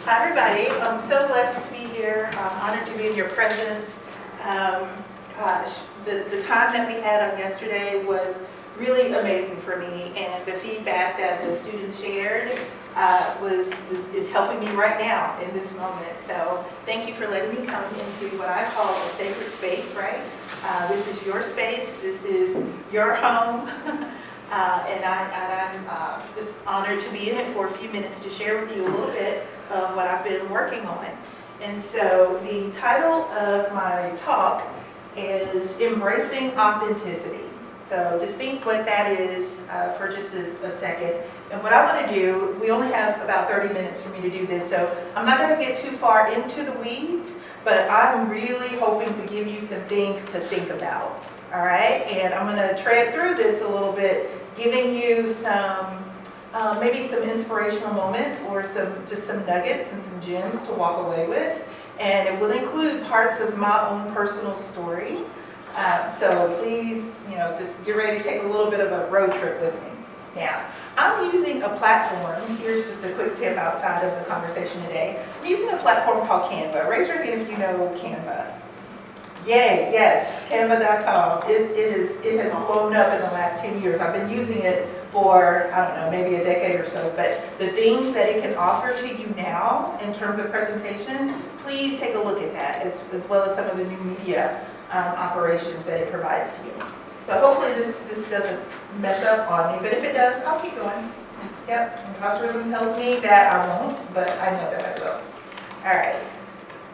Hi everybody, I'm so blessed to be here. I'm honored to be in your presence. Gosh, the time that we had on yesterday was really amazing for me, and the feedback that the students shared is helping me right now in this moment. So thank you for letting me come into what I call a sacred space, right? This is your space, this is your home. And I'm just honored to be in it for a few minutes to share with you a little bit of what I've been working on. And so the title of my talk is Embracing Authenticity. So just think what that is for just a second. And what I want to do, we only have about 30 minutes for me to do this, so I'm not going to get too far into the weeds, but I'm really hoping to give you some things to think about. All right, and I'm going to tread through this a little bit, giving you some, maybe some inspirational moments or just some nuggets and some gems to walk away with. And it will include parts of my own personal story. So please, just get ready to take a little bit of a road trip with me. Now, I'm using a platform. Here's just a quick tip outside of the conversation today. I'm using a platform called Canva. Raise your hand if you know Canva. Yay, yes, canva.com. It has blown up in the last 10 years. I've been using it for, I don't know, maybe a decade or so, but the things that it can offer to you now in terms of presentation, please take a look at that, as well as some of the new media operations that it provides to you. So hopefully this doesn't mess up on me, but if it does, I'll keep going. Yep, imposterism tells me that I won't, but I know that I will. All right,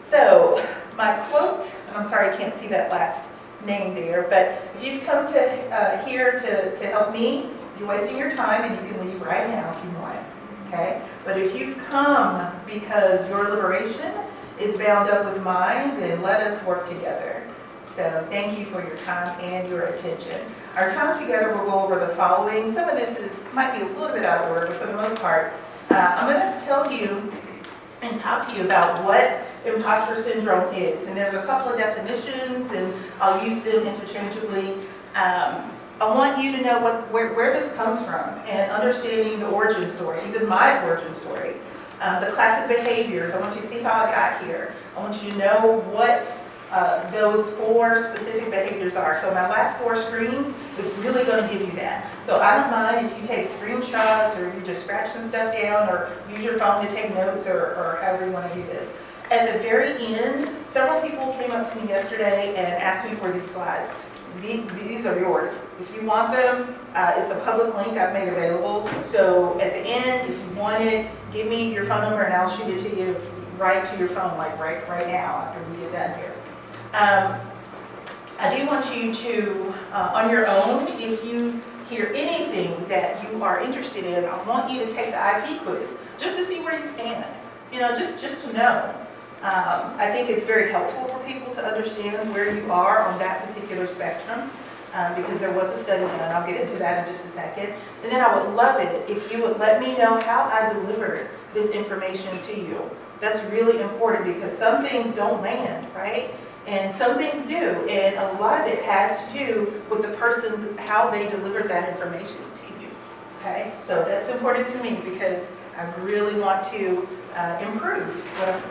so my quote, and I'm sorry I can't see that last name there, but if you've come to here to help me, you're wasting your time, and you can leave right now if you want, okay? But if you've come because your liberation is bound up with mine, then let us work together. So thank you for your time and your attention. Our time together will go over the following. Some of this might be a little bit out of order, but for the most part, I'm going to tell you and talk to you about what imposter syndrome is. And there's a couple of definitions, and I'll use them interchangeably. I want you to know where this comes from and understanding the origin story, even my origin story. The classic behaviors, I want you to see how I got here. I want you to know what those 4 specific behaviors are. So my last 4 screens is really going to give you that. So I don't mind if you take screenshots, or you just scratch some stuff down, or use your phone to take notes, or however you want to do this. At the very end, several people came up to me yesterday and asked me for these slides. These are yours. If you want them, it's a public link I've made available. So at the end, if you want it, give me your phone number and I'll shoot it to you right to your phone, like right now after we get done here. I do want you to, on your own, if you hear anything that you are interested in, I want you to take the IP quiz just to see where you stand. Just to know. I think it's very helpful for people to understand where you are on that particular spectrum, because there was a study done. I'll get into that in just a second. And then I would love it if you would let me know how I delivered this information to you. That's really important, because some things don't land, right? And some things do, and a lot of it has to do with the person, how they delivered that information to you, okay? So that's important to me, because I really want to improve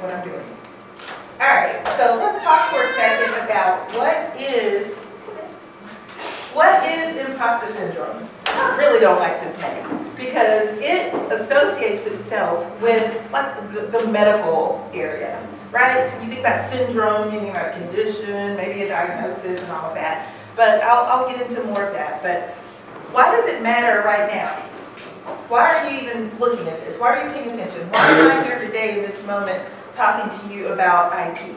what I'm doing. All right, so let's talk for a second about what is imposter syndrome. I really don't like this name, because it associates itself with like the medical area, right? So you think about syndrome, you think about condition, maybe a diagnosis and all of that. But I'll get into more of that. But why does it matter right now? Why are you even looking at this? Why are you paying attention? Why am I here today in this moment talking to you about IP?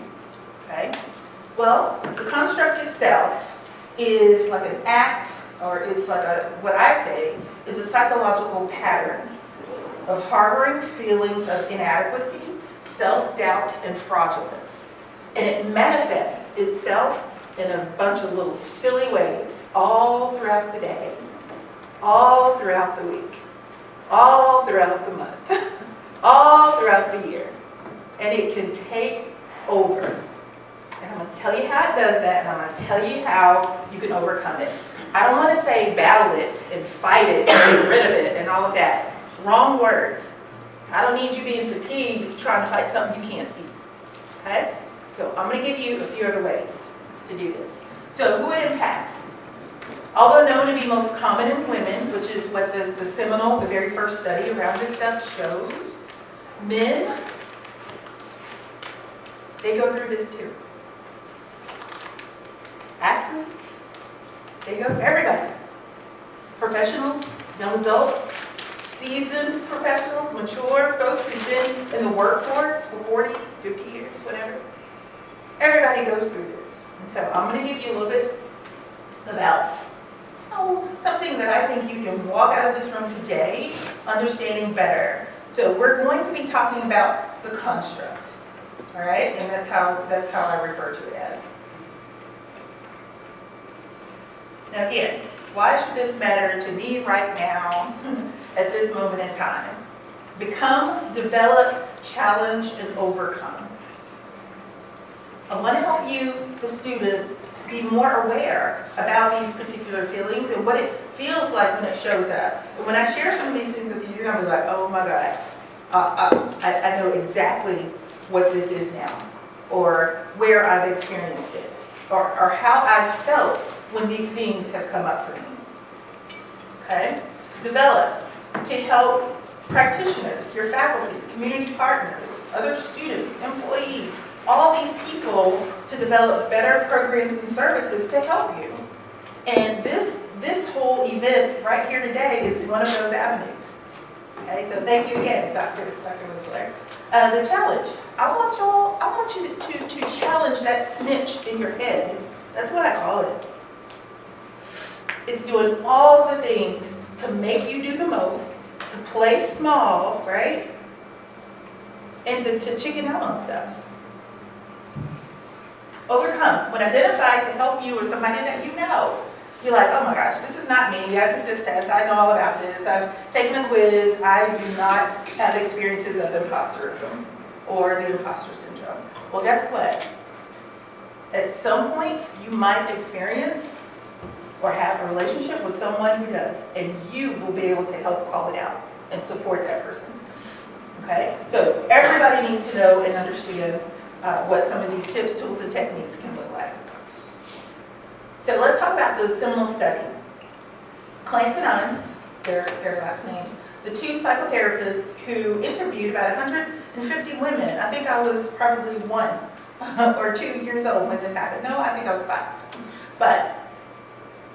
Okay? Well, the construct itself is like an act, or it's like what I say is a psychological pattern of harboring feelings of inadequacy, self-doubt, and fraudulence. And it manifests itself in a bunch of little silly ways all throughout the day, all throughout the week, all throughout the month, all throughout the year. And it can take over. And I'm going to tell you how it does that, and I'm going to tell you how you can overcome it. I don't want to say battle it and fight it and get rid of it and all of that. Wrong words. I don't need you being fatigued trying to fight something you can't see. Okay? So I'm going to give you a few other ways to do this. So who it impacts? Although known to be most common in women, which is what the seminal, the very first study around this stuff shows, men, they go through this too. Athletes, they go, everybody. Professionals, young adults, seasoned professionals, mature folks who've been in the workforce for 40, 50 years, whatever. Everybody goes through this. And so I'm going to give you a little bit about something that I think you can walk out of this room today understanding better. So we're going to be talking about the construct, all right? And that's how I refer to it as. Now again, why should this matter to me right now at this moment in time? Become, develop, challenge, and overcome. I want to help you, the student, be more aware about these particular feelings and what it feels like when it shows up. And when I share some of these things with you, you're going to be like, oh my God, I know exactly what this is now, or where I've experienced it, or how I felt when these things have come up for me. Okay? Develop to help practitioners, your faculty, community partners, other students, employees, all these people to develop better programs and services to help you. And this whole event right here today is one of those avenues. Okay, so thank you again, Dr. Whistler. The challenge. I want you to challenge that snitch in your head. That's what I call it. It's doing all the things to make you do the most, to play small, right? And to chicken out on stuff. Overcome. When identified to help you or somebody that you know, you're like, oh my gosh, this is not me. I took this test. I know all about this. I've taken the quiz. I do not have experiences of imposterism or the imposter syndrome. Well, guess what? At some point, you might experience or have a relationship with someone who does, and you will be able to help call it out and support that person. Okay? So everybody needs to know and understand what some of these tips, tools, and techniques can look like. So let's talk about the seminal study. Clance and Imes, their last names, the two psychotherapists who interviewed about 150 women. I think I was probably 1 or 2 years old when this happened. No, I think I was 5. But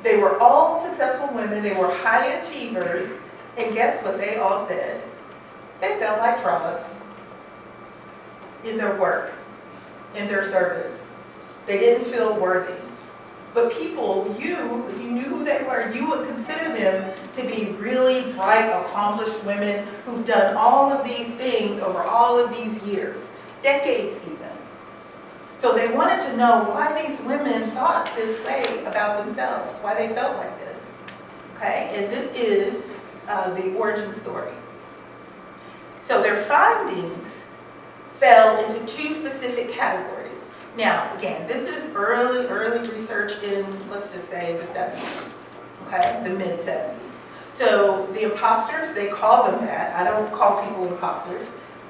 they were all successful women. They were high achievers. And guess what they all said? They felt like frauds in their work, in their service. They didn't feel worthy. But people, if you knew who they were, you would consider them to be really bright, accomplished women who've done all of these things over all of these years, decades even. So they wanted to know why these women thought this way about themselves, why they felt like this. Okay, and this is the origin story. So their findings fell into 2 specific categories. Now, again, this is early research in, let's just say, the 70s, okay, the mid-70s. So the imposters, they call them that. I don't call people imposters,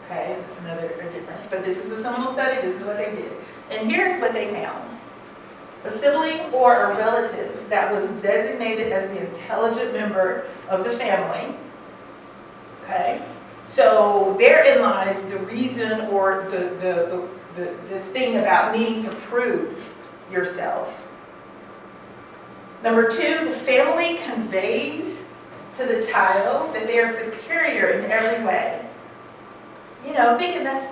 okay, that's another difference. But this is a seminal study, this is what they did. And here's what they found. A sibling or a relative that was designated as the intelligent member of the family, okay? So therein lies the reason or this thing about needing to prove yourself. Number 2, the family conveys to the child that they are superior in every way. You know, thinking that's,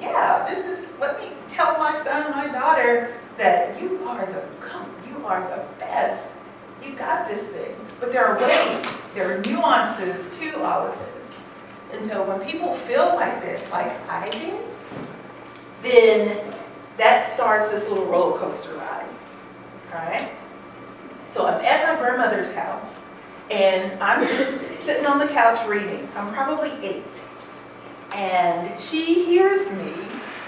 yeah, this is, let me tell my son, my daughter, that you are the best. You got this thing. But there are ways, there are nuances to all of this. And so when people feel like this, like I did, then that starts this little roller coaster ride. All right? So I'm at my grandmother's house, and I'm just sitting on the couch reading. I'm probably 8. And she hears me.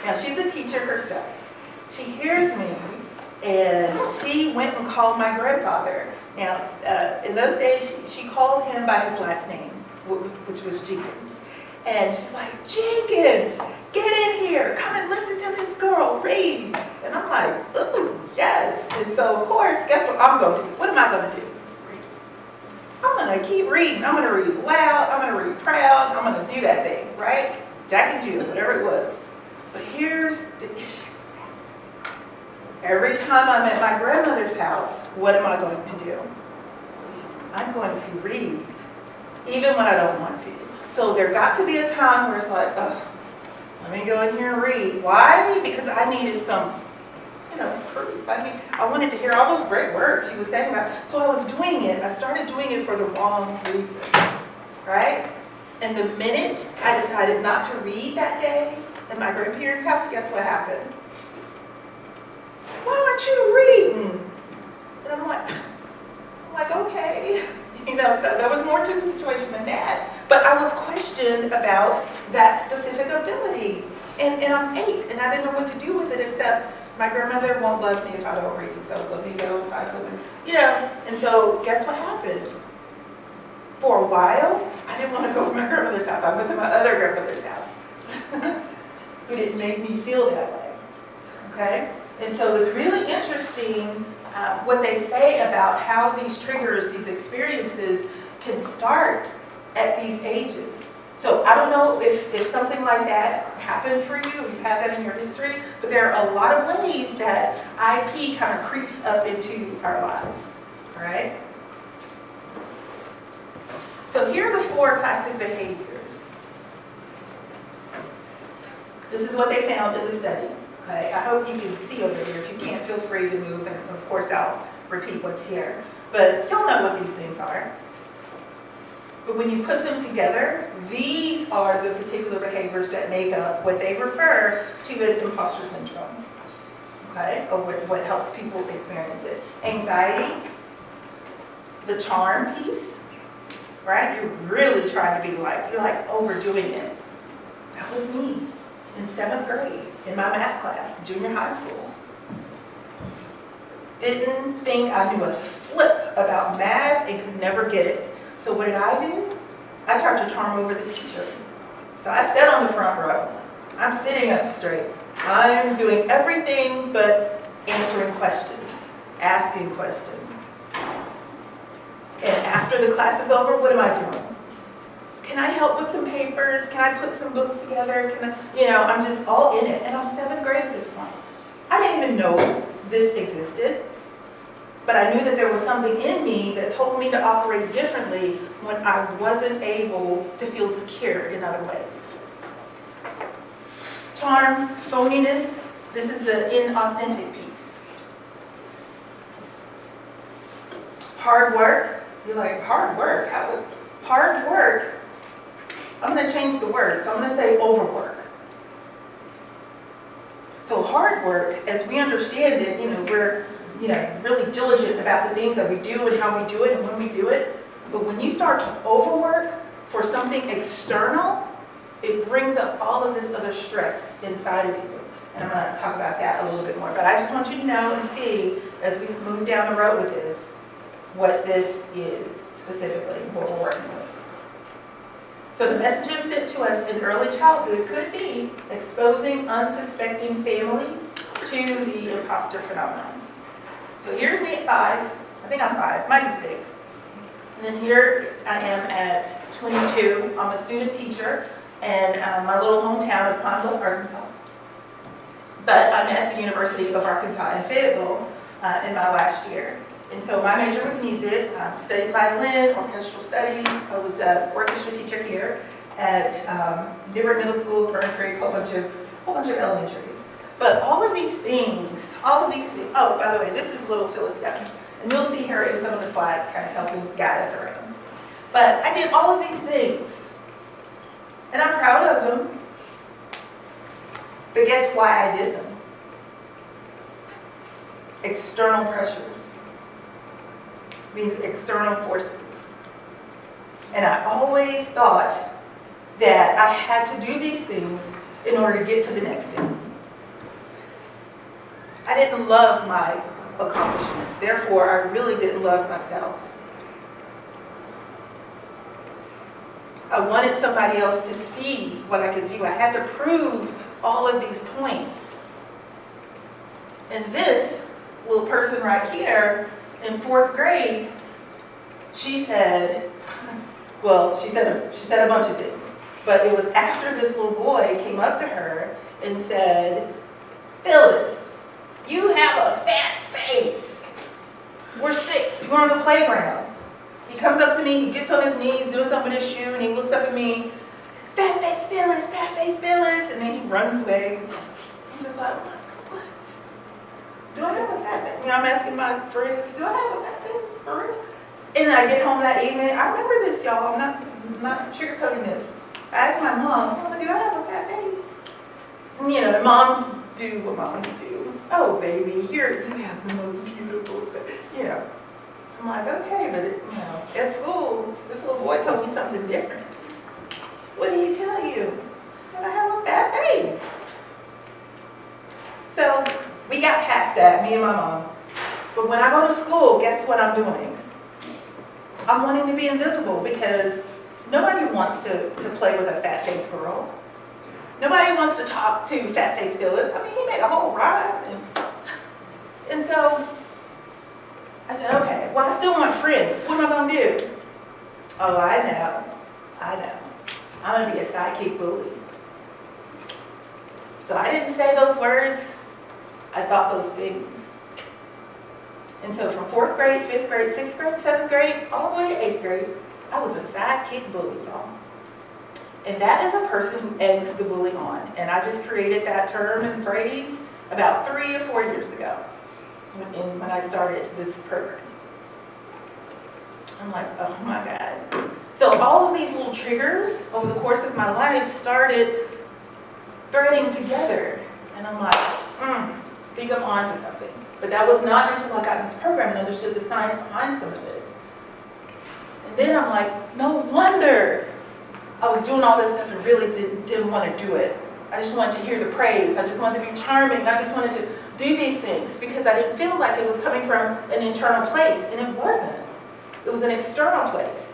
Now, she's a teacher herself. She hears me, and she went and called my grandfather. Now, in those days, she called him by his last name, which was Jenkins. And she's like, Jenkins, get in here. Come and listen to this girl read. And I'm like, ooh, yes. And so, of course, guess what I'm going to do? What am I going to do? I'm going to keep reading. I'm going to read loud. I'm going to read proud. I'm going to do that thing, right? Jack and Jill, whatever it was. But here's the issue. Every time I'm at my grandmother's house, what am I going to do? I'm going to read, even when I don't want to. So there got to be a time where it's like, oh, let me go in here and read. Why? Because I needed some, proof. I wanted to hear all those great words she was saying about. So I was doing it. I started doing it for the wrong reason, right? And the minute I decided not to read that day at my grandparents' house, guess what happened? Why aren't you reading? And I'm like, okay. So there was more to the situation than that. But I was questioned about that specific ability. And I'm 8, and I didn't know what to do with it except my grandmother won't love me if I don't read, so let me go find something. And so guess what happened? For a while, I didn't want to go to my grandmother's house. I went to my other grandmother's house, who didn't make me feel that way, okay? And so it's really interesting what they say about how these triggers, these experiences can start at these ages. So I don't know if something like that happened for you, if you have that in your history, but there are a lot of ways that IP kind of creeps up into our lives, all right? So here are the 4 classic behaviors. This is what they found in the study. Okay, I hope you can see over here. If you can't, feel free to move, and of course I'll repeat what's here. But you'll know what these things are. But when you put them together, these are the particular behaviors that make up what they refer to as imposter syndrome. Okay, or what helps people experience it. Anxiety, the charm piece, right? You're really trying to be you're overdoing it. That was me in 7th grade. In my math class, junior high school. Didn't think I knew a flip about math and could never get it. So what did I do? I tried to charm over the teacher. So I sat on the front row. I'm sitting up straight. I'm doing everything but answering questions, asking questions. And after the class is over, what am I doing? Can I help with some papers? Can I put some books together? I'm just all in it. And I'm 7th grade at this point. I didn't even know this existed, but I knew that there was something in me that told me to operate differently when I wasn't able to feel secure in other ways. Charm, phoniness, this is the inauthentic piece. Hard work, you're like, hard work? Hard work, I'm going to change the word, so I'm going to say overwork. So hard work, as we understand it, we're really diligent about the things that we do and how we do it and when we do it. But when you start to overwork for something external, it brings up all of this other stress inside of you. And I'm going to talk about that a little bit more. But I just want you to know and see, as we move down the road with this, what this is specifically, what we're working with. So the messages sent to us in early childhood could be exposing unsuspecting families to the imposter phenomenon. So here's me at 5. I think I'm 5, might be 6. And then here I am at 22. I'm a student teacher in my little hometown of Pine Bluff, Arkansas. But I'm at the University of Arkansas in Fayetteville in my last year. And so my major was music, studied violin, orchestral studies. I was an orchestra teacher here at Newburgh Middle School, first grade, whole bunch of elementaries. But all of these things, oh, by the way, this is little Phyllis down. And you'll see her in some of the slides kind of helping guide us around. But I did all of these things. And I'm proud of them. But guess why I did them? External pressures. These external forces. And I always thought that I had to do these things in order to get to the next thing. I didn't love my accomplishments. Therefore, I really didn't love myself. I wanted somebody else to see what I could do. I had to prove all of these points. And this little person right here in 4th grade, she said, well, she said a bunch of things. But it was after this little boy came up to her and said, Phyllis, you have a fat face. We're 6, we're on the playground. He comes up to me, he gets on his knees, doing something with his shoe, and he looks up at me, fat face Phyllis, and then he runs away. I'm just like, what? Do I have a fat face? You know, I'm asking my friends, do I have a fat face for real? And then I get home that evening, I remember this, y'all, I'm not sugarcoating this. I asked my mom, Mama, do I have a fat face? And, you know, moms do what moms do. Oh, baby, you have the most beautiful, you know. I'm like, okay, but you know, at school, this little boy told me something different. What did he tell you? That I have a fat face. So we got past that, me and my mom. But when I go to school, guess what I'm doing? I'm wanting to be invisible because nobody wants to play with a fat-faced girl. Nobody wants to talk to fat-faced Phyllis. I mean, he made a whole rhyme. And so I said, okay, well, I still want friends. What am I going to do? Oh, I know. I'm going to be a sidekick bully. So I didn't say those words. I thought those things. And so from 4th grade, 5th grade, 6th grade, 7th grade, all the way to 8th grade, I was a sidekick bully, y'all. And that is a person who eggs the bully on. And I just created that term and phrase about 3 or 4 years ago when I started this program. I'm like, oh my God. So all of these little triggers over the course of my life started threading together. And I'm like, I think I'm onto something. But that was not until I got in this program and understood the science behind some of this. And then I'm like, no wonder I was doing all this stuff and really didn't want to do it. I just wanted to hear the praise. I just wanted to be charming. I just wanted to do these things because I didn't feel like it was coming from an internal place, and it wasn't. It was an external place.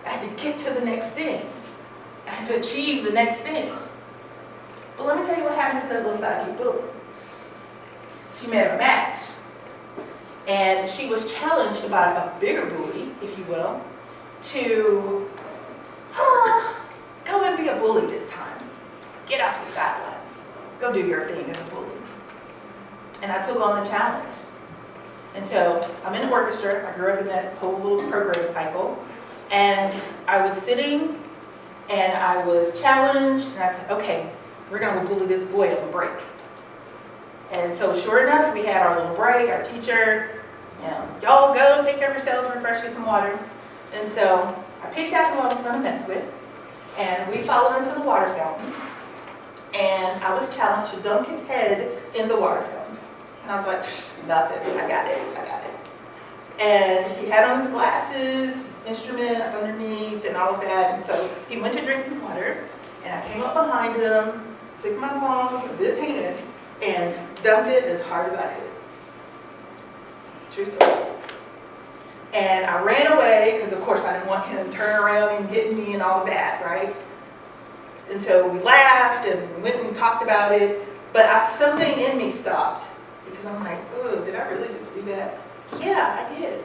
I had to get to the next thing. I had to achieve the next thing. But let me tell you what happened to that little sidekick bully. She made a match. And she was challenged by a bigger bully, if you will, to go and be a bully this time. Get off the sidelines. Go do your thing as a bully. And I took on the challenge. And so I'm in the orchestra. I grew up in that whole little program cycle. And I was sitting and I was challenged. And I said, okay, we're going to go bully this boy on the break. And so sure enough, we had our little break, our teacher, y'all go take care of yourselves, refresh, get some water. And so I picked out who I was going to mess with. And we followed him to the water fountain. And I was challenged to dunk his head in the water fountain. And I was like, nothing, I got it. And he had on his glasses, instrument underneath, and all of that. And so he went to drink some water. And I came up behind him, took my palm with this hand, and dumped it as hard as I could. True story. And I ran away, because of course I didn't want him to turn around and get me and all of that, right? And so we laughed and went and talked about it, but something in me stopped. Because I'm like, oh, did I really just do that? Yeah, I did.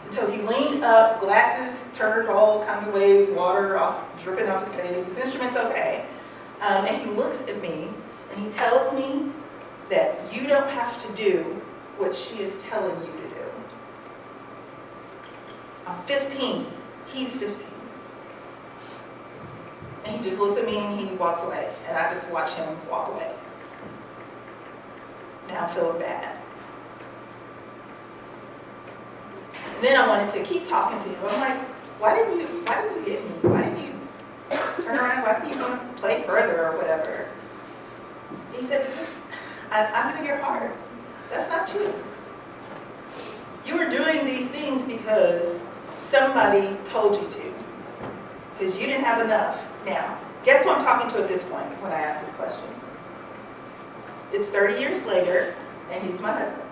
And so he leaned up, glasses turned all kinds of ways, water dripping off his face, his instrument's okay. And he looks at me and he tells me that you don't have to do what she is telling you to do. I'm 15, he's 15. And he just looks at me and he walks away. And I just watch him walk away. Now I'm feeling bad. And then I wanted to keep talking to him. I'm like, why didn't you hit me? Why didn't you turn around? Why didn't you want to play further or whatever? He said, because I'm in your heart. That's not true. You were doing these things because somebody told you to. Because you didn't have enough. Now, guess who I'm talking to at this point when I ask this question? It's 30 years later, and he's my husband.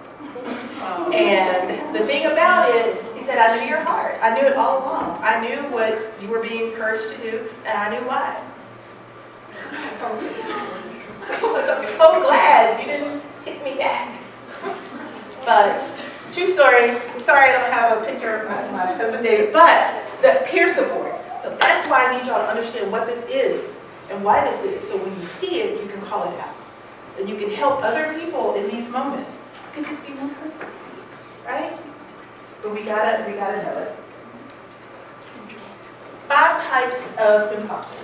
And the thing about it, he said, I knew your heart. I knew it all along. I knew what you were being encouraged to do, and I knew why. I'm so glad you didn't hit me back. But true story. I'm sorry I don't have a picture of my husband David, but the peer support. So that's why I need y'all to understand what this is and why this is. So when you see it, you can call it out. And you can help other people in these moments. It could just be one person, right? But we gotta know it. 5 types of imposters.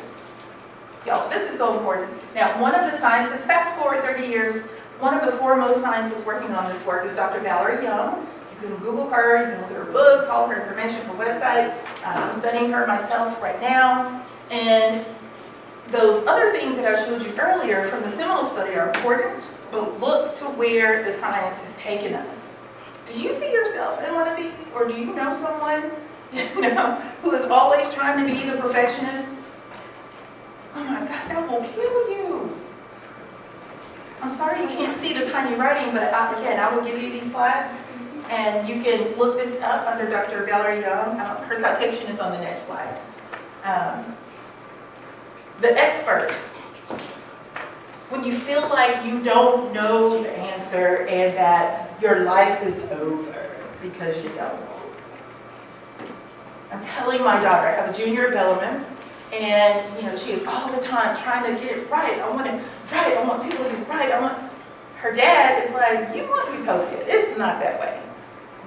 Y'all, this is so important. Now, one of the scientists, fast forward 30 years, one of the foremost scientists working on this work is Dr. Valerie Young. You can Google her, you can look at her books, all her information, her website. I'm studying her myself right now. And those other things that I showed you earlier from the Seminole study are important, but look to where the science has taken us. Do you see yourself in one of these? Or do you know someone who is always trying to be the perfectionist? Oh my God, that will kill you. I'm sorry you can't see the tiny writing, but again, I will give you these slides, and you can look this up under Dr. Valerie Young. Her citation is on the next slide. The expert. When you feel like you don't know the answer and that your life is over because you don't. I'm telling my daughter, I have a junior at Bellarmine, and she is all the time trying to get it right. I want it right. I want people to get it right. Her dad is like, you want utopia. It's not that way.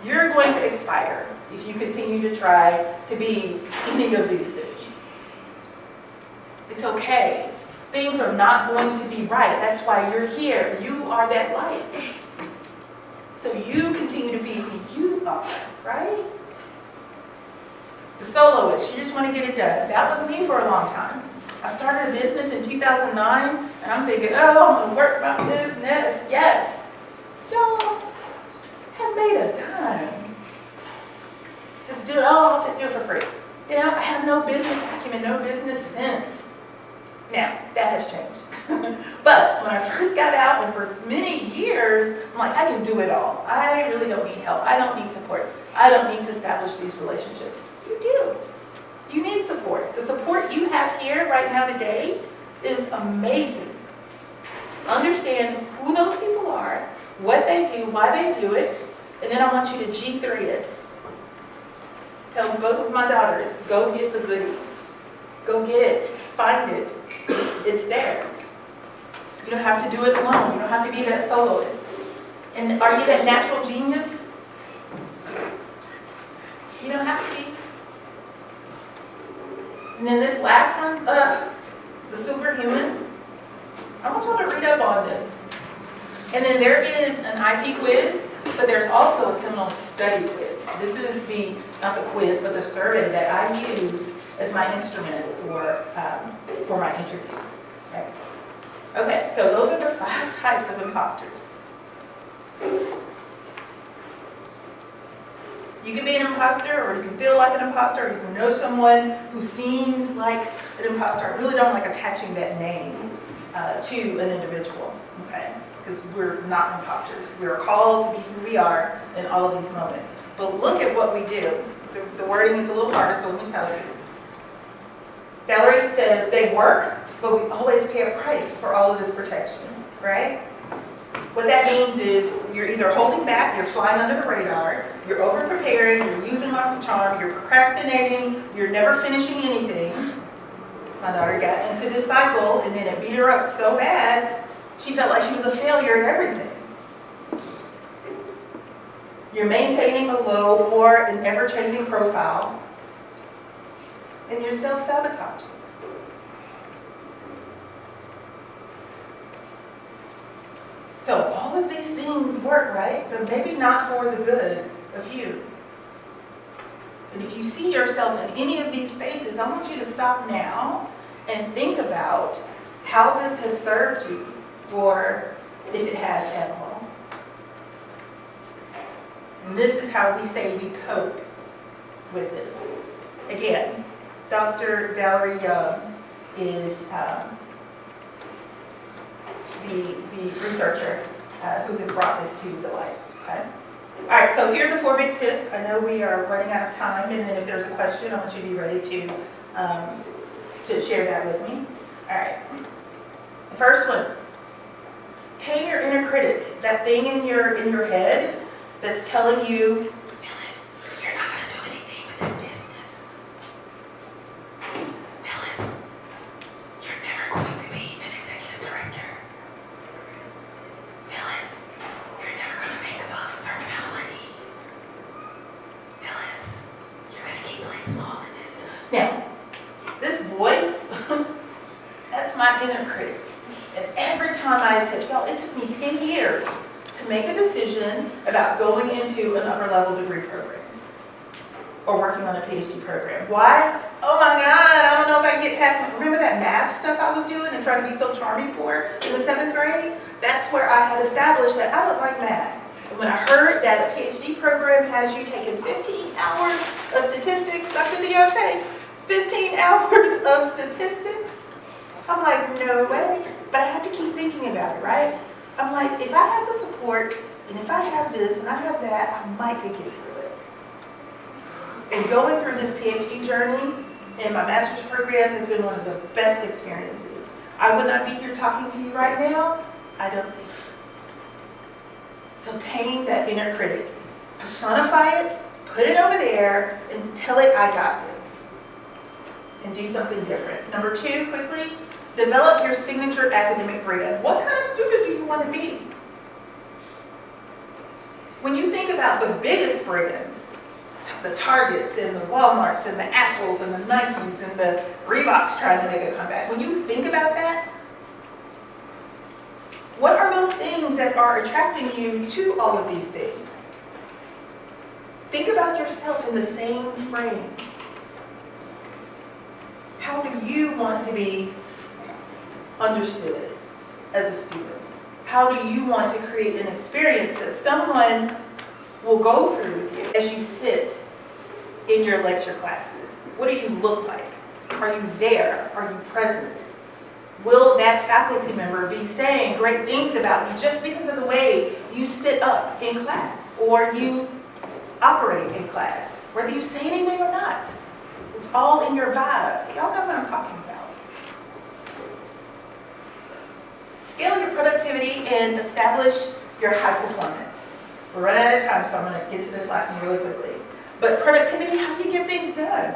You're going to expire if you continue to try to be any of these things. It's okay. Things are not going to be right. That's why you're here. You are that light. So you continue to be who you are, right? The soloist, you just want to get it done. That was me for a long time. I started a business in 2009, and I'm thinking, oh, I'm going to work my business. Yes. Y'all have made a dime. Just do it. Oh, I'll just do it for free. I have no business acumen, no business sense. Now, that has changed. But when I first got out, and for many years, I'm like, I can do it all. I really don't need help. I don't need support. I don't need to establish these relationships. You do. You need support. The support you have here right now today is amazing. Understand who those people are, what they do, why they do it, and then I want you to G3 it. Tell both of my daughters, go get the goodie. Go get it. Find it. It's there. You don't have to do it alone. You don't have to be that soloist. And are you that natural genius? You don't have to be. And then this last one, the superhuman. I want y'all to read up on this. And then there is an IP quiz, but there's also a Seminole study quiz. This is not the quiz, but the survey that I use as my instrument for my interviews. Right? Okay, so those are the 5 types of imposters. You can be an imposter, or you can feel like an imposter, or you can know someone who seems like an imposter. I really don't like attaching that name to an individual, okay? Because we're not imposters. We are called to be who we are in all of these moments. But look at what we do. The wording is a little harder, so let me tell you. Valerie says they work, but we always pay a price for all of this protection, right? What that means is you're either holding back, you're flying under the radar, you're over-preparing, you're using lots of charms, you're procrastinating, you're never finishing anything. My daughter got into this cycle, and then it beat her up so bad, she felt like she was a failure at everything. You're maintaining a low or an ever-changing profile, and you're self-sabotaging. So all of these things work, right? But maybe not for the good of you. And if you see yourself in any of these spaces, I want you to stop now and think about how this has served you, or if it has at all. And this is how we say we cope with this. Again, Dr. Valerie Young is the researcher who has brought this to the light. Okay? All right, so here are the 4 big tips. I know we are running out of time, and then if there's a question, I want you to be ready to share that with me. All right. The first one, tame your inner critic, that thing in your head that's telling you, Phyllis, you're not going to do anything with this business. Phyllis, you're never going to be an executive director. Phyllis, you're never going to make above a certain amount of money. Phyllis, you're going to keep playing small in this. Now, this voice, that's my inner critic. And every time I attempt, y'all, it took me 10 years to make a decision about going into an upper level degree program or working on a PhD program. Why? Oh my God, I don't know if I can get past, remember that math stuff I was doing and trying to be so charming for in the 7th grade? That's where I had established that I don't like math. And when I heard that a PhD program has you taking 15 hours of statistics, Dr. Deontay, 15 hours of statistics, I'm like, no way. But I had to keep thinking about it, right? I'm like, if I have the support, and if I have this, and I have that, I might get through it. And going through this PhD journey and my master's program has been one of the best experiences. I would not be here talking to you right now, I don't think. So tame that inner critic. Personify it, put it over there, and tell it, I got this. And do something different. Number 2, quickly, develop your signature academic brand. What kind of student do you want to be? When you think about the biggest brands, the Targets and the Walmarts and the Apples and the Nikes and the Reeboks trying to make a comeback, when you think about that, what are those things that are attracting you to all of these things? Think about yourself in the same frame. How do you want to be understood as a student? How do you want to create an experience that someone will go through with you as you sit in your lecture classes? What do you look like? Are you there? Are you present? Will that faculty member be saying great things about you just because of the way you sit up in class or you operate in class, whether you say anything or not? It's all in your vibe. Y'all know what I'm talking about. Scale your productivity and establish your high performance. We're running out of time, so I'm going to get to this last one really quickly. But productivity, how do you get things done?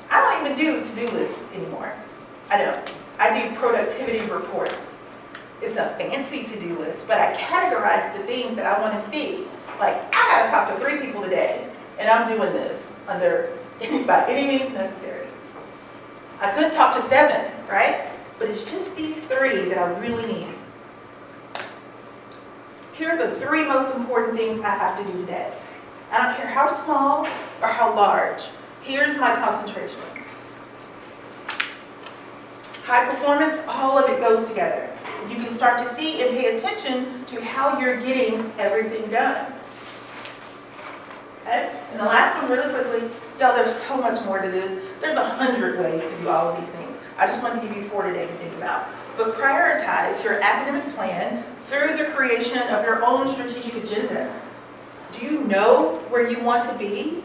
I don't even do to-do lists anymore. I don't. I do productivity reports. It's a fancy to-do list, but I categorize the things that I want to see. Like, I got to talk to 3 people today, and I'm doing this by any means necessary. I could talk to 7, right? But it's just these 3 that I really need. Here are the 3 most important things I have to do today. I don't care how small or how large. Here's my concentration. High performance, all of it goes together. You can start to see and pay attention to how you're getting everything done. Okay? And the last one really quickly, y'all, there's so much more to this. There's 100 ways to do all of these things. I just want to give you 4 today to think about. But prioritize your academic plan through the creation of your own strategic agenda. Do you know where you want to be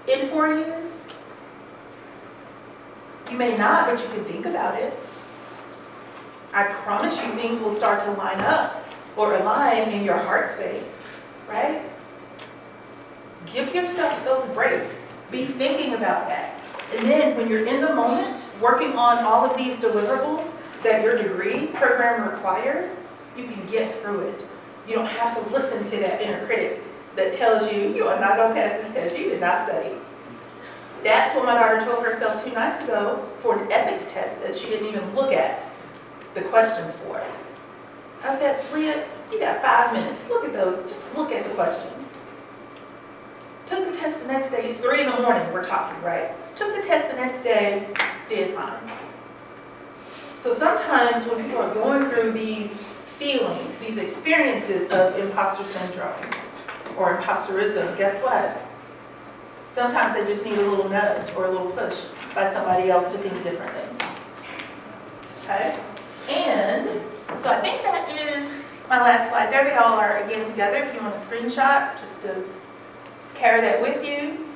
in 4 years? You may not, but you can think about it. I promise you things will start to line up or align in your heart space, right? Give yourself those breaks. Be thinking about that. And then when you're in the moment, working on all of these deliverables that your degree program requires, you can get through it. You don't have to listen to that inner critic that tells you, you are not going to pass this test, you did not study. That's what my daughter told herself 2 nights ago for an ethics test that she didn't even look at the questions for. I said, Leah, you got 5 minutes. Look at those. Just look at the questions. Took the test the next day. It's 3 in the morning, we're talking, right? Took the test the next day, did fine. So sometimes when people are going through these feelings, these experiences of imposter syndrome or imposterism, guess what? Sometimes they just need a little nudge or a little push by somebody else to think differently. Okay? And so I think that is my last slide. There they all are again together. If you want a screenshot, just to carry that with you.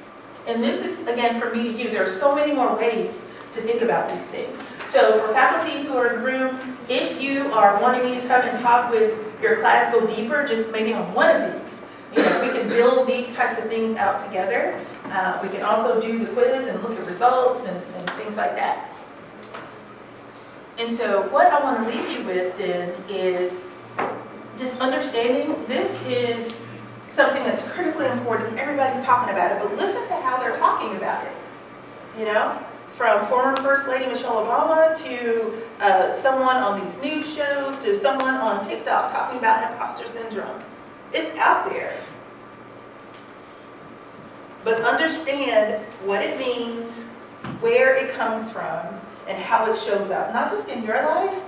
And this is, again, from me to you. There are so many more ways to think about these things. So for faculty who are in the room, if you are wanting me to come and talk with your class, go deeper, just maybe on one of these. You know, we can build these types of things out together. We can also do the quiz and look at results and things like that. And so what I want to leave you with then is just understanding this is something that's critically important. Everybody's talking about it, but listen to how they're talking about it. You know, from former First Lady Michelle Obama to someone on these news shows to someone on TikTok talking about imposter syndrome. It's out there. But understand what it means, where it comes from, and how it shows up. Not just in your life.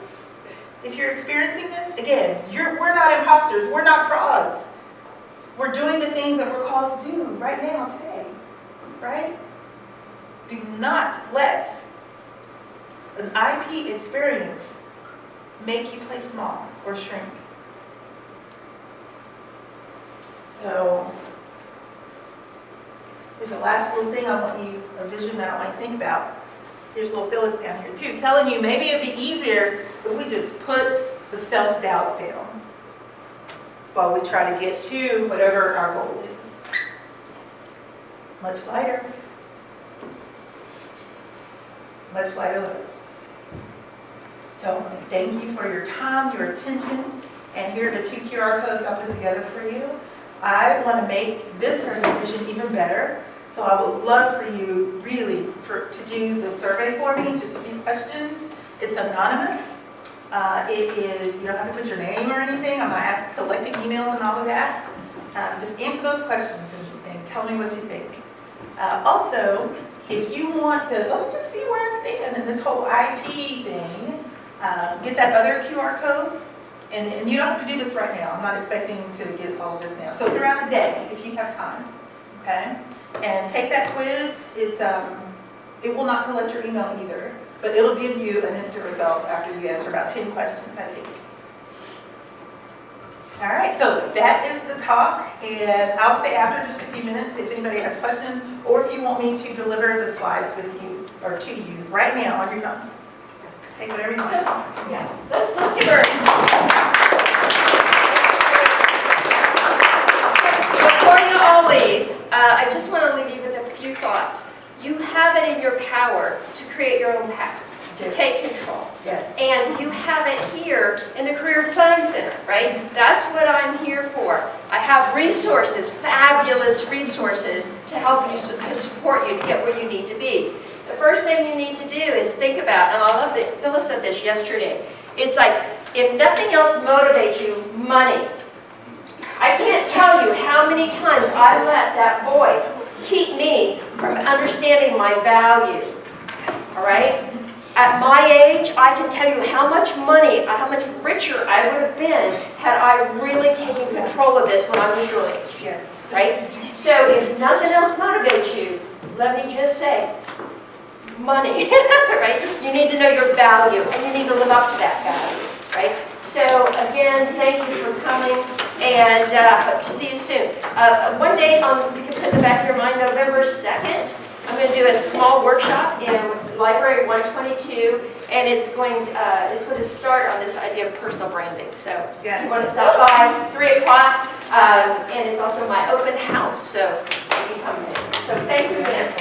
If you're experiencing this, again, we're not imposters. We're not frauds. We're doing the things that we're called to do right now, today. Right? Do not let an IP experience make you play small or shrink. So, here's a last little thing I want you, a vision that I want you to think about. Here's little Phyllis down here too, telling you maybe it'd be easier if we just put the self-doubt down while we try to get to whatever our goal is. Much lighter. Much lighter load. So I want to thank you for your time, your attention, and here are the 2 QR codes I put together for you. I want to make this presentation even better, so I would love for you really to do the survey for me. It's just a few questions. It's anonymous. It is, you don't have to put your name or anything. I'm not collecting emails and all of that. Just answer those questions and tell me what you think. Also, if you want to, let me just see where I stand in this whole IP thing, get that other QR code. And you don't have to do this right now. I'm not expecting to get all of this now. So throughout the day, if you have time, okay? And take that quiz. It will not collect your email either, but it'll give you an instant result after you answer about 10 questions, I think. All right, so that is the talk, and I'll stay after just a few minutes if anybody has questions, or if you want me to deliver the slides with you, or to you, right now on your phone. Take whatever you want. Yeah, let's give her. Before you all leave, I just want to leave you with a few thoughts. You have it in your power to create your own path, to take control. Yes. And you have it here in the Career Design Center, right? That's what I'm here for. I have resources, fabulous resources to help you, to support you to get where you need to be. The first thing you need to do is think about, and I love that Phyllis said this yesterday, it's like, if nothing else motivates you, money. I can't tell you how many times I let that voice keep me from understanding my values, all right? At my age, I can tell you how much money, how much richer I would have been had I really taken control of this when I was your age, Yes. right? So if nothing else motivates you, let me just say, money, right? You need to know your value, and you need to live up to that value, right? So again, thank you for coming, and hope to see you soon. One date you can put in the back of your mind, November 2nd. I'm going to do a small workshop in Library 122, and it's going to start on this idea of personal branding. So yes. If you want to stop by 3 o'clock, and it's also my open house, so you can come in. So thank you again.